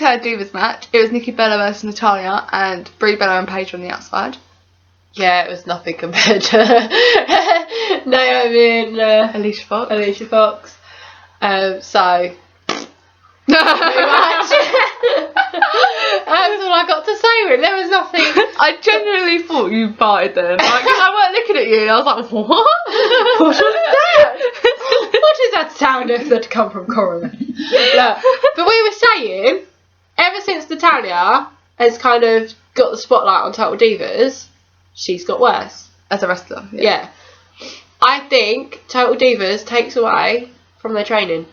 her Divas match, it was Nikki Bella versus Natalya and Brie Bella and Paige on the outside. Yeah, it was nothing compared to Naomi and Alicia Fox. So pretty much. That's all I got to say. Really, there was nothing. I genuinely thought you farted then. Like, I weren't looking at you, and I was like, what? What was that? What is that sound that come from Coralie? Look, but we were saying, ever since Natalya has kind of got the spotlight on Total Divas, she's got worse As a wrestler. Yeah. I think Total Divas takes away from their training.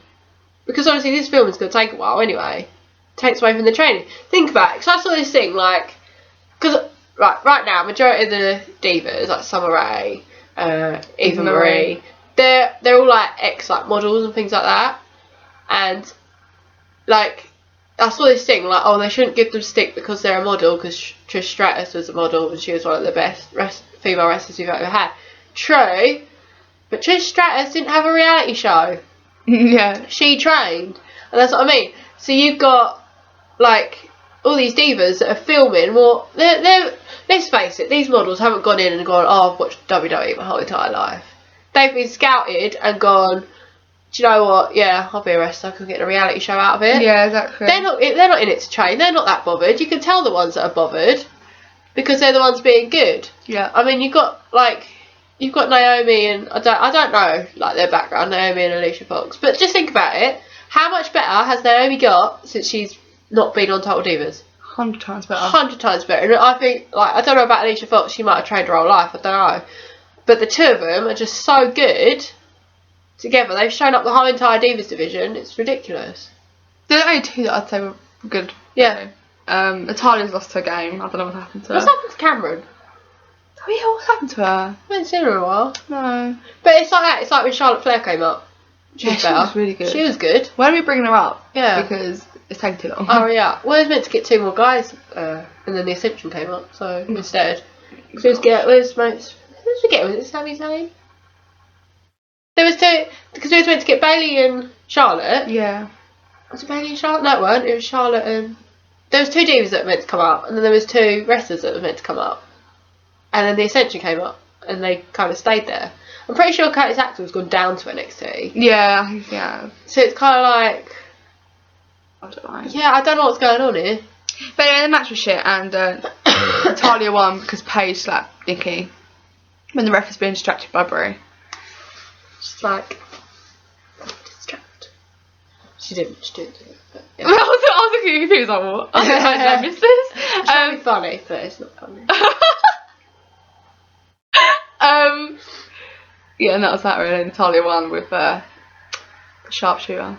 Because obviously this film is going to take a while anyway. Takes away from the training. Think about it. Because I saw this thing, like... Because right now, majority of the divas, like Summer Rae, Eva Marie, they're all like models and things like that. And like, I saw this thing, like, they shouldn't give them stick because they're a model, because Trish Stratus was a model and she was one of the best female wrestlers we've ever had. True, but Trish Stratus didn't have a reality show. Yeah. She trained, and that's what I mean. So you've got like all these divas that are filming. Well, they're let's face it, these models haven't gone in and gone, I've watched WWE my whole entire life. They've been scouted and gone, do you know what? Yeah, I'll be a wrestler. I can get a reality show out of it. Yeah, exactly. They're not in it to train. They're not that bothered. You can tell the ones that are bothered because they're the ones being good. Yeah. I mean, you've got Naomi and I don't know like their background, Naomi and Alicia Fox, but just think about it. How much better has Naomi got since she's not been on Total Divas? 100 times better. 100 times better. And I think, like, I don't know about Alicia Fox. She might have trained her whole life. I don't know. But the two of them are just so good together. They've shown up the whole entire Divas division. It's ridiculous. There are only two that I'd say were good. Yeah. Natalia's lost her game. I don't know what happened to her. What's happened to Cameron? Oh yeah, what happened to her? I haven't seen her in a while. No. But it's like that. It's like when Charlotte Flair came up. She was really good. She was good. When are we bringing her up? Yeah. Because it's taking too long. Oh yeah. Well, it was meant to get two more guys, and then the Ascension came up. So instead, who's we get? Was it Sami Zayn? There was two, because we was meant to get Bayley and Charlotte. Yeah. Was it Bayley and Charlotte? No, it weren't. It was Charlotte and... There was two divas that were meant to come up, and then there was two wrestlers that were meant to come up. And then the Ascension came up, and they kind of stayed there. I'm pretty sure Curtis Axel's gone down to NXT. Yeah. So it's kind of like... I don't know. Yeah, I don't know what's going on here. But anyway, the match was shit, and Natalya won because Paige slapped Nikki when the ref was being distracted by Brie. Just like... She didn't. But, yeah. I was looking at you, like, what? I missed this. It's really funny, but it's not funny. Yeah, and that was that really. Natalya won with the sharpshooter.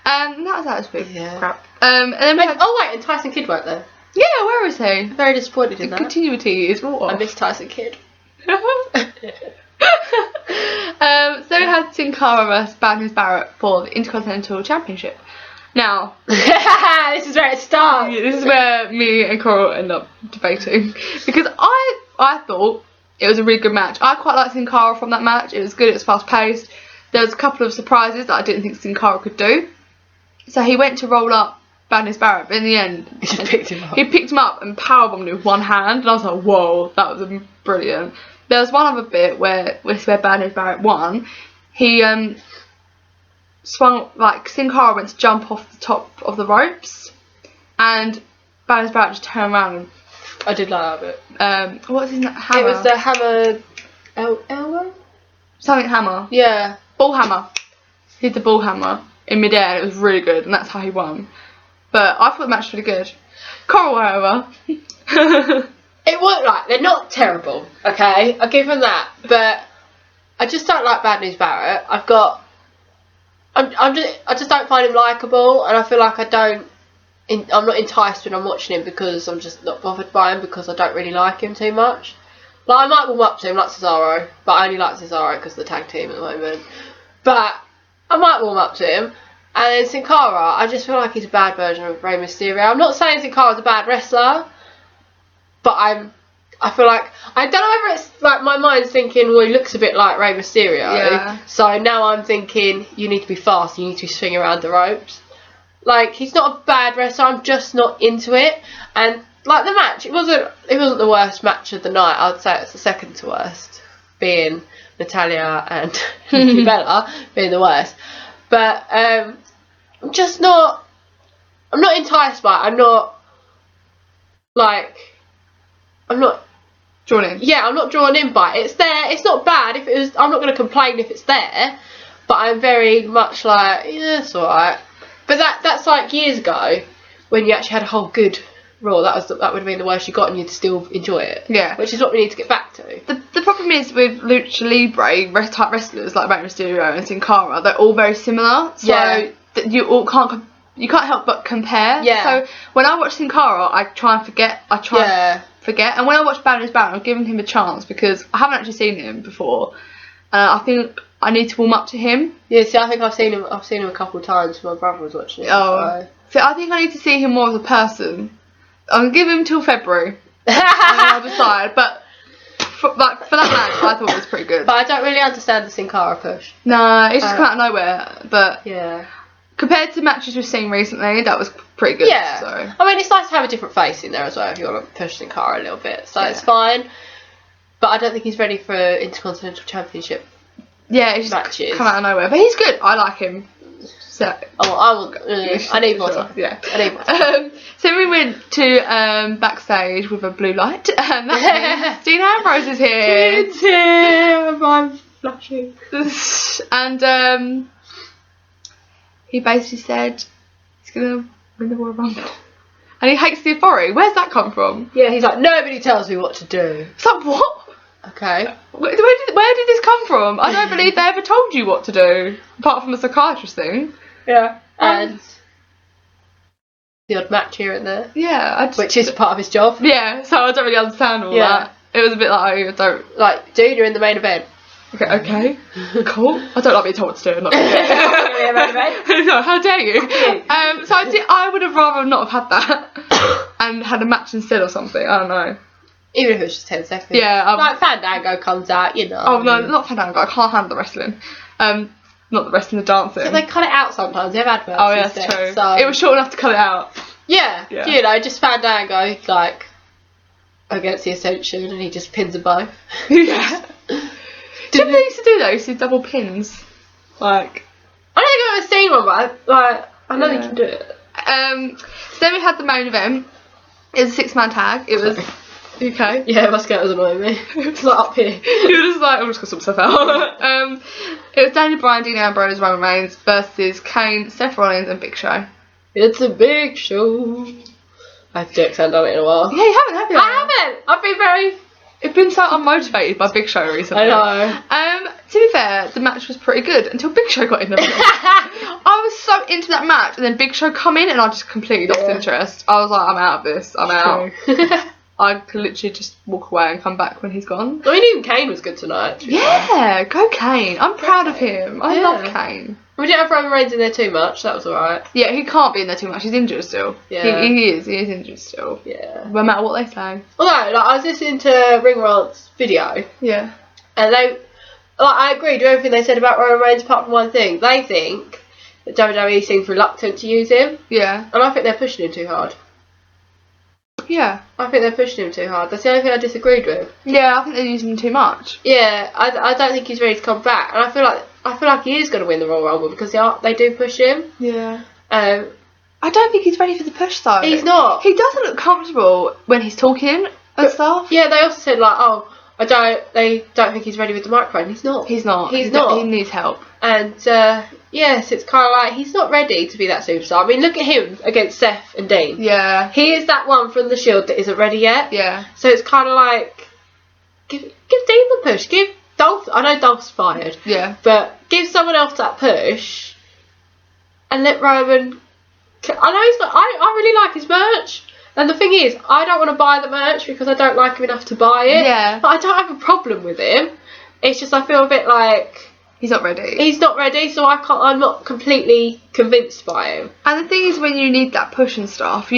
And that was pretty crap. And then and Tyson Kidd went there. Yeah, where is he? Very disappointed in The that. continuity is more. I miss Tyson Kidd. So we had Sin Cara versus Bad News Barrett for the Intercontinental Championship. Now, this is where it starts. this is where me and Coral end up debating, because I thought it was a really good match. I quite liked Sin Cara from that match. It was good. It was fast paced. There was a couple of surprises that I didn't think Sin Cara could do. So he went to roll up Bad News Barrett, but in the end, He picked him up and powerbombed him with one hand, and I was like, whoa, that was brilliant. There was one other bit where Bad News Barrett won. He swung, like, Sin Cara went to jump off the top of the ropes, and Bad News Barrett just turned around and... I did like that bit. What was his name? Hammer? It was the hammer... Elbow? Something hammer. Yeah. Ball hammer. He did the ball hammer in midair, and it was really good, and that's how he won. But I thought the match was really good. Coral, however... It worked like, they're not terrible, okay? I'll give them that. But I just don't like Bad News Barrett. I just don't find him likeable, and I feel like I'm not enticed when I'm watching him because I'm just not bothered by him because I don't really like him too much. Like, I might warm up to him like Cesaro, but I only like Cesaro because of the tag team at the moment. But I might warm up to him. And then Sin Cara, I just feel like he's a bad version of Rey Mysterio. I'm not saying Sin Cara's a bad wrestler, but I feel like, I don't know whether it's like my mind's thinking, well, he looks a bit like Rey Mysterio. Yeah. So now I'm thinking, you need to be fast, you need to swing around the ropes. Like, he's not a bad wrestler. I'm just not into it. And like the match, it wasn't the worst match of the night. I'd say it's the second to worst, being Natalia and Nikki Bella being the worst. But I'm not enticed by it. I'm not drawn in. Yeah, I'm not drawn in by it. It's there. It's not bad. If it was, I'm not going to complain if it's there. But I'm very much like, yeah, it's alright. But that's like years ago when you actually had a whole good Raw. That would have been the worst you got, and you'd still enjoy it. Yeah. Which is what we need to get back to. The problem is with Lucha Libre type wrestlers like Rey Mysterio and Sin Cara, they're all very similar. So that you all can't help but compare. Yeah. So when I watch Sin Cara, I try and forget. And when I watch Baron is Baron, I'm giving him a chance because I haven't actually seen him before. I think I need to warm up to him. Yeah, see, I think I've seen him a couple of times when my brother was watching it. So I think I need to see him more as a person. I'm gonna give him till February, and then I'll decide. But for that match, I thought it was pretty good. But I don't really understand the Sin Cara push. No, it's just come out of nowhere. But yeah, compared to matches we've seen recently, that was pretty good. Yeah, So I mean, it's nice to have a different face in there as well if you want to push Sin Cara a little bit. So it's fine. But I don't think he's ready for Intercontinental Championship. Yeah, it's just matches. come out of nowhere. But he's good. I like him. So I need more time. Yeah, I need more time. So we went to backstage with a blue light, and that means Dean Ambrose is here. It's here. I'm flashing. And he basically said he's gonna win the Royal Rumble, and he hates the authority. Where's that come from? Yeah, he's like, nobody tells me what to do. It's like, what? Okay. Where did this come from? I don't believe they ever told you what to do, apart from the psychiatrist thing. Yeah. And the odd match here and there. Yeah. Which is part of his job. Yeah, so I don't really understand all that. It was a bit like, I don't... Like, dude, you're in the main event. Okay. Cool. I don't like being told what to do. I'm not No, how dare you? So I would have rather not have had that and had a match instead or something. I don't know. Even if it was just 10 seconds. Yeah. Like Fandango comes out, you know. Oh no, not Fandango. I can't handle the wrestling. Not the wrestling, the dancing. So they cut it out sometimes. They have adverts. Oh yeah, that's true. So it was short enough to cut it out. Yeah. You know, just Fandango like against the Ascension, and he just pins them both. Yeah. Didn't they used to do that? Used to do double pins. Like, I don't think I've ever seen one, but I know they can do it. So then we had the main event. It was a 6-man tag. It was okay. Yeah, my skirt was annoying me. It's like up here. You were just like, I'm just gonna sort myself out. It was Daniel Bryan, Dean Ambrose, Roman Reigns versus Kane, Seth Rollins, and Big Show. It's a big show. I have to done it in a while. Yeah, you haven't, have you? I haven't. I've been very. I've been so unmotivated by Big Show recently. I know. To be fair, the match was pretty good until Big Show got in the match. I was so into that match, and then Big Show come in, and I just completely lost interest. I was like, I'm out of this. I'm out. I could literally just walk away and come back when he's gone. I mean, even Kane was good tonight. Yeah, go Kane. I'm proud of him. I love Kane. We didn't have Roman Reigns in there too much. That was alright. Yeah, he can't be in there too much. He's injured still. Yeah. He is injured still. Yeah. No matter what they say. Although, like, I was listening to Ring Rant's video. Yeah. And I agreed with everything they said about Roman Reigns apart from one thing. They think that WWE seems reluctant to use him. Yeah. And I think they're pushing him too hard. Yeah. I think they're pushing him too hard. That's the only thing I disagreed with. Yeah, I think they're using him too much. Yeah, I don't think he's ready to come back. And I feel like he is going to win the Royal Rumble because they do push him. Yeah. I don't think he's ready for the push though. He's not. He doesn't look comfortable when he's talking and stuff. Yeah, they also said like, they don't think he's ready with the microphone. He's not. He's not. He's not. He needs help. And yes, it's kind of like he's not ready to be that superstar. I mean, look at him against Seth and Dean. Yeah. He is that one from the Shield that isn't ready yet. Yeah. So it's kind of like give Dean the push. Give Dolph. I know Dolph's fired. Yeah. But give someone else that push, and let Roman. I know he's got. I really like his merch. And the thing is, I don't want to buy the merch because I don't like him enough to buy it. Yeah. But I don't have a problem with him. It's just I feel a bit like he's not ready. He's not ready, so I'm not completely convinced by him. And the thing is, when you need that push and stuff,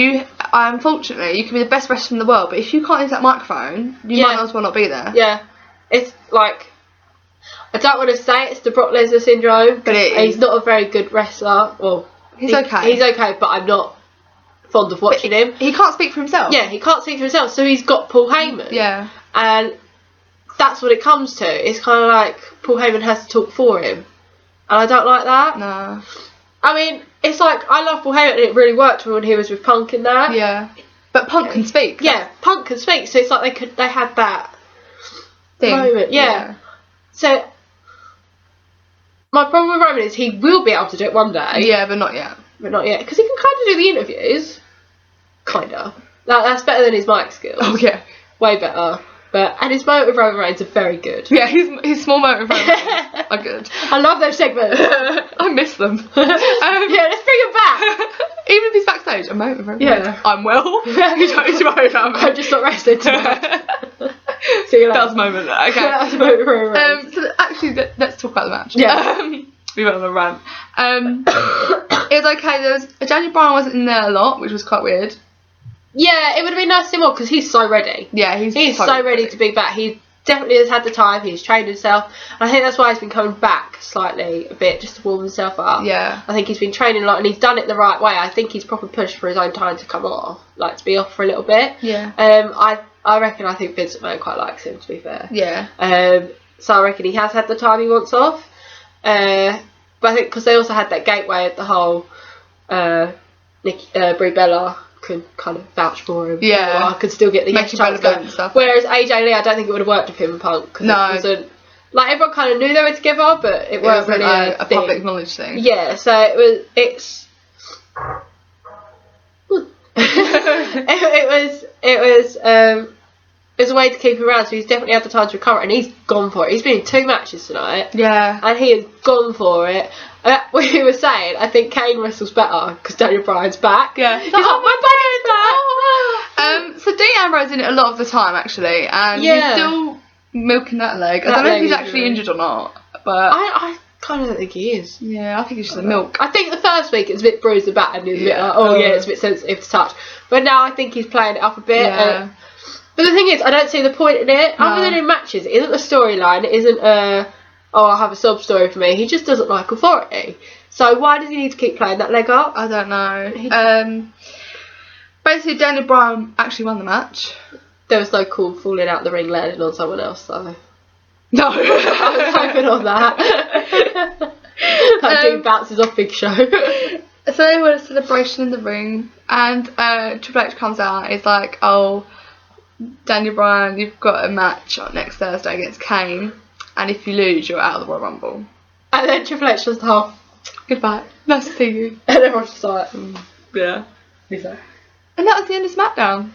unfortunately, you can be the best wrestler in the world, but if you can't use that microphone, you might as well not be there. Yeah. It's like, I don't want to say it's the Brock Lesnar syndrome, but he's not a very good wrestler. Well, He's okay. He's okay, but I'm not fond of watching him. He can't speak for himself. Yeah, he can't speak for himself, so he's got Paul Heyman. Yeah. And that's what it comes to. It's kind of like Paul Heyman has to talk for him. And I don't like that. No. I mean, it's like, I love Paul Heyman and it really worked when he was with Punk in that. Yeah. But Punk can speak. Yeah, Punk can speak, so it's like they had that thing. moment. Yeah. So, my problem with Roman is he will be able to do it one day. Yeah, but not yet. But not yet. Because he can kind of do the interviews. Kind of. That's better than his mic skills. Oh, yeah. Way better. And his moment with Roman Reigns are very good. Yeah, his small moment with Roman Reigns are good. I love those segments. I miss them. Yeah, let's bring him back. Even if he's backstage, a moment with Roman Yeah. Reigns. I'm well. You don't need to worry about me. I'm just not rested tonight. See you later. That was a moment. Okay. That was a moment with Roman Reigns. So actually, let's talk about the match. Yeah. We went on a rant. It was okay. Daniel Bryan wasn't in there a lot, which was quite weird. Yeah, it would have been nice to see more because he's so ready. Yeah, he's so ready to be back. He definitely has had the time. He's trained himself. And I think that's why he's been coming back slightly a bit just to warm himself up. Yeah. I think he's been training a lot and he's done it the right way. I think he's probably pushed for his own time to come off, like to be off for a little bit. Yeah. I think Vince McMahon quite likes him, to be fair. Yeah. So I reckon he has had the time he wants off. But I think because they also had that gateway at the whole Brie Bella can kind of vouch for him. Yeah. I could still get the Make yes him chance relevant going. and stuff. Whereas AJ Lee, I don't think it would have worked with him and Punk. 'Cause No. It wasn't, like, everyone kind of knew they were together, but it wasn't really a thing. public knowledge thing. Yeah, so it was a way to keep him around, so he's definitely had the time to recover, and he's gone for it. He's been in 2 matches tonight. Yeah. And he has gone for it. We were saying, I think Kane wrestles better because Daniel Bryan's back. Yeah. He's like, my buddy's back. So Dean Ambrose in it a lot of the time actually, and Yeah. he's still milking that leg. I That don't know if leg he's is actually really- injured or not, but I kind of don't think he is. yeah, I think he's just a milk. I think the first week it was a bit bruised and battered and he was a bit Yeah. like, oh yeah, it's a bit sensitive to touch. But now I think he's playing it up a bit. Yeah. But the thing is, I don't see the point in it. Other than in matches, it isn't a storyline. It isn't I'll have a sub story for me. He just doesn't like authority. So why does he need to keep playing that leg up? I don't know. Basically, Daniel Bryan actually won the match. There was no cool falling out the ring landing on someone else, though. No. I was hoping on that. That dude bounces off Big Show. So they had a celebration in the ring, and Triple H comes out and is like, oh, Daniel Bryan, you've got a match on next Thursday against Kane, and if you lose, you're out of the Royal Rumble. And then Triple H just Goodbye. Nice to see you. and everyone's just like, Yeah. who's that? And that was the end of Smackdown.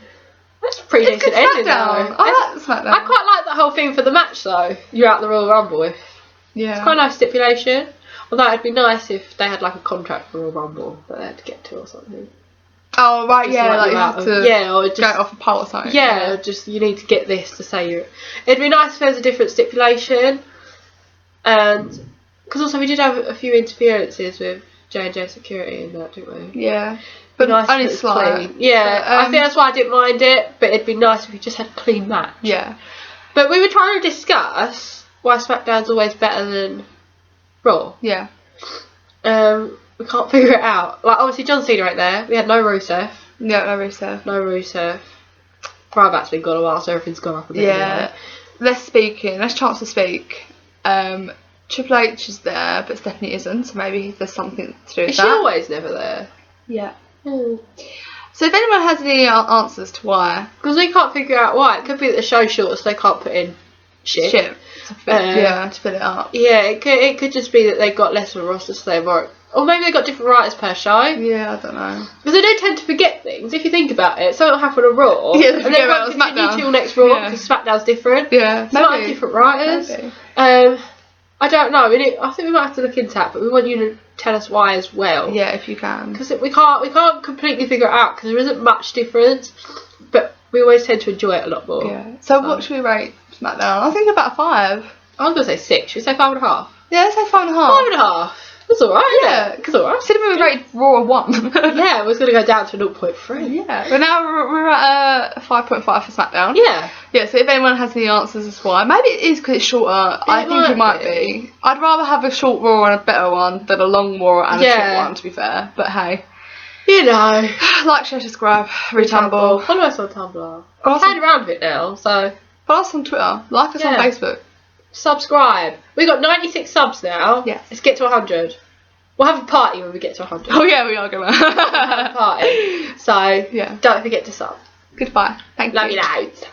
That's a pretty It's good decent ending, Smackdown. though. I like Smackdown. I quite like that whole thing for the match, though. You're out the Royal Rumble. It's Yeah. quite a nice stipulation. Although it'd be nice if they had like a contract for Royal Rumble that they had to get to or something. Oh, right, Just yeah, like you you're have out to of- yeah, or just go off a pole or something. yeah, just you need to get this to say you're. It'd be nice if there was a different stipulation, and because also we did have a few interferences with J&J Security in that, didn't we? Yeah. But Nice only if it was slight. clean. Yeah, But, I think that's why I didn't mind it, but it'd be nice if we just had a clean match. Yeah. But we were trying to discuss why SmackDown's always better than Raw. Yeah. We can't figure it out. Like, obviously John Cena right there. We had no Rusev. Yeah, no Rusev. No Rusev. Ryback's been gone a while, so everything's gone up a bit. Yeah. Less speaking, less chance to speak. Triple H is there, but Stephanie isn't, so maybe there's something to do with Is she that. always never there? Yeah. So if anyone has any answers to why, Because we can't figure out why. It could be that the show's short, so they can't put in shit. to fill it up. Yeah, it could just be that they got less of a roster, so they're more. Or maybe they got different writers per show. Yeah, I don't know. Because they do tend to forget things. If you think about it, something will happen on Raw. Yeah, they and forget then about won't SmackDown. continue till next Raw Yeah. because SmackDown's different. Yeah, So might have different writers. Maybe. I don't know. I think we might have to look into that, but we want you to tell us why as well. Yeah, if you can. Because we can't completely figure it out because there isn't much difference, but we always tend to enjoy it a lot more. Yeah. So what should we rate SmackDown? I think about a 5. I was gonna say 6. Should we say 5.5? Yeah, let's say 5.5. 5.5. That's alright, Yeah, isn't it? It's alright. Considering we rated Raw a 1. Yeah, it was going to go down to 0.3. Yeah, but now we're at 5.5 for SmackDown. Yeah. Yeah, so if anyone has any answers as why, maybe it is because it's shorter. I think it might be. I'd rather have a short Raw and a better one than a long Raw and a short one, to be fair. But hey. You know. Like, share, subscribe, retumble. Follow us on Tumblr. I'm playing around with it now, so. Follow us on Twitter. Like us on Facebook. Subscribe. We got 96 subs now. Yes. Let's get to 100. We'll have a party when we get to 100. Oh yeah, we are gonna We'll have a party. So, yeah. don't forget to sub. Goodbye. Thank you. Love you loads.